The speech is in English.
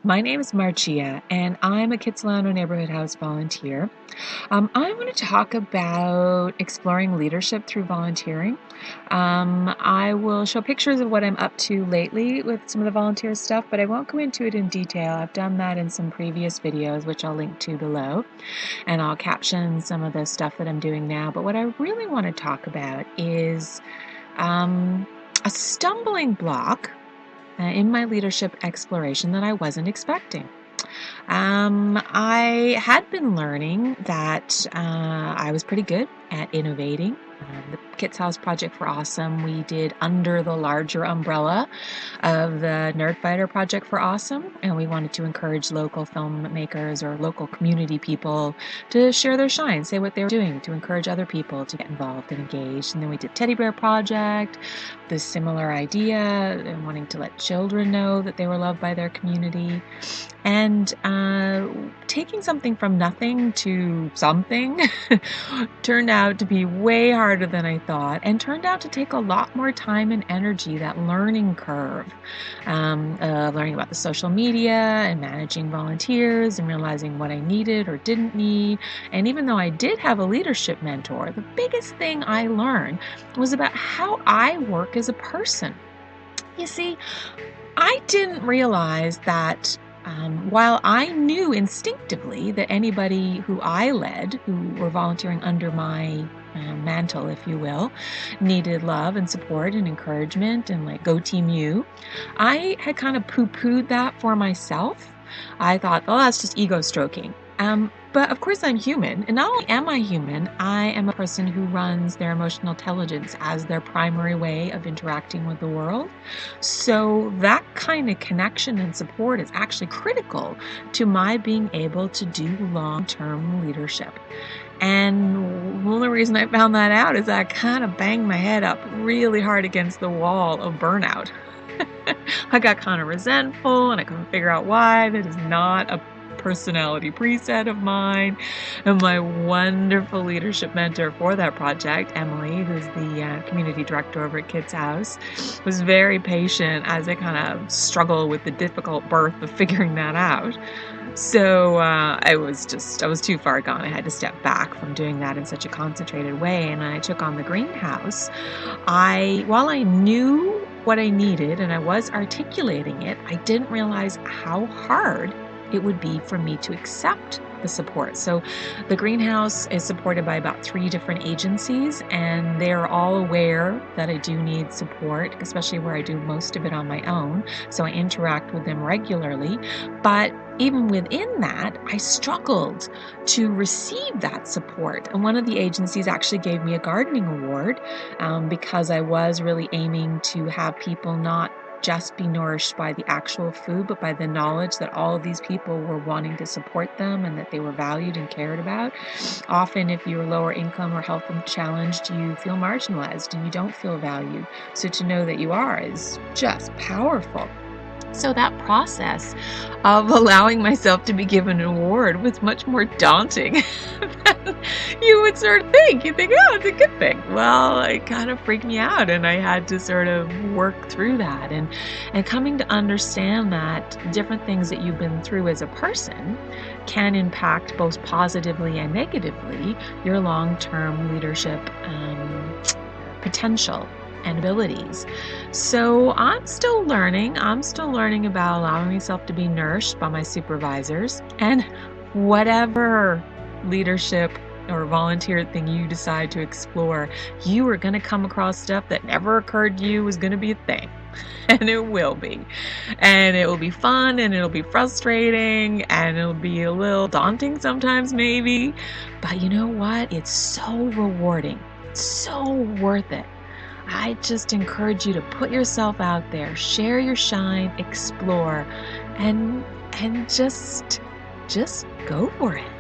My name is Marcia, and I'm a Kitsilano Neighbourhood House volunteer. I want to talk about exploring leadership through volunteering. I will show pictures of what I'm up to lately with some of the volunteer stuff, but I won't go into it in detail. I've done that in some previous videos, which I'll link to below, and I'll caption some of the stuff that I'm doing now. But what I really want to talk about is a stumbling block in my leadership exploration that I wasn't expecting. I had been learning that I was pretty good at innovating. The KITSHOUSE Project for Awesome we did under the larger umbrella of the Nerdfighter Project for Awesome, and we wanted to encourage local filmmakers or local community people to share their shine, say what they were doing, to encourage other people to get involved and engaged. And then we did Teddy Bear Project, this similar idea, and wanting to let children know that they were loved by their community. And taking something from nothing to something turned out to be way harder than I thought, and turned out to take a lot more time and energy, that learning curve. Learning about the social media and managing volunteers and realizing what I needed or didn't need. And even though I did have a leadership mentor, the biggest thing I learned was about how I work as a person. You see, I didn't realize that while I knew instinctively that anybody who I led, who were volunteering under my mantle, if you will, needed love and support and encouragement and like, go team you, I had kind of poo-pooed that for myself. I thought, oh, that's just ego stroking. But of course I'm human, and not only am I human, I am a person who runs their emotional intelligence as their primary way of interacting with the world. So that kind of connection and support is actually critical to my being able to do long-term leadership. And one of the reasons I found that out is I kind of banged my head up really hard against the wall of burnout. I got kind of resentful, and I couldn't figure out why. That is not a personality preset of mine. And my wonderful leadership mentor for that project, Emily, who's the community director over at KITSHOUSE, was very patient as I kind of struggled with the difficult birth of figuring that out. So I was too far gone. I had to step back from doing that in such a concentrated way. And I took on the greenhouse. While I knew what I needed and I was articulating it, I didn't realize how hard it would be for me to accept the support. So the greenhouse is supported by about 3 different agencies, and they're all aware that I do need support, especially where I do most of it on my own. So I interact with them regularly. But even within that, I struggled to receive that support. And one of the agencies actually gave me a gardening award because I was really aiming to have people not just be nourished by the actual food, but by the knowledge that all of these people were wanting to support them and that they were valued and cared about. Often, if you're lower income or health challenged, you feel marginalized and you don't feel valued. So to know that you are is just powerful. So that process of allowing myself to be given an award was much more daunting than you would sort of think. You think, oh, it's a good thing. Well, it kind of freaked me out, and I had to sort of work through that. And coming to understand that different things that you've been through as a person can impact both positively and negatively your long-term leadership potential and abilities. So I'm still learning about allowing myself to be nourished by my supervisors, and whatever leadership or volunteer thing you decide to explore, you are going to come across stuff that never occurred to you was going to be a thing. And it will be. And it will be fun, and it'll be frustrating, and it'll be a little daunting sometimes maybe. But you know what? It's so rewarding. It's so worth it. I just encourage you to put yourself out there, share your shine, explore, and just go for it.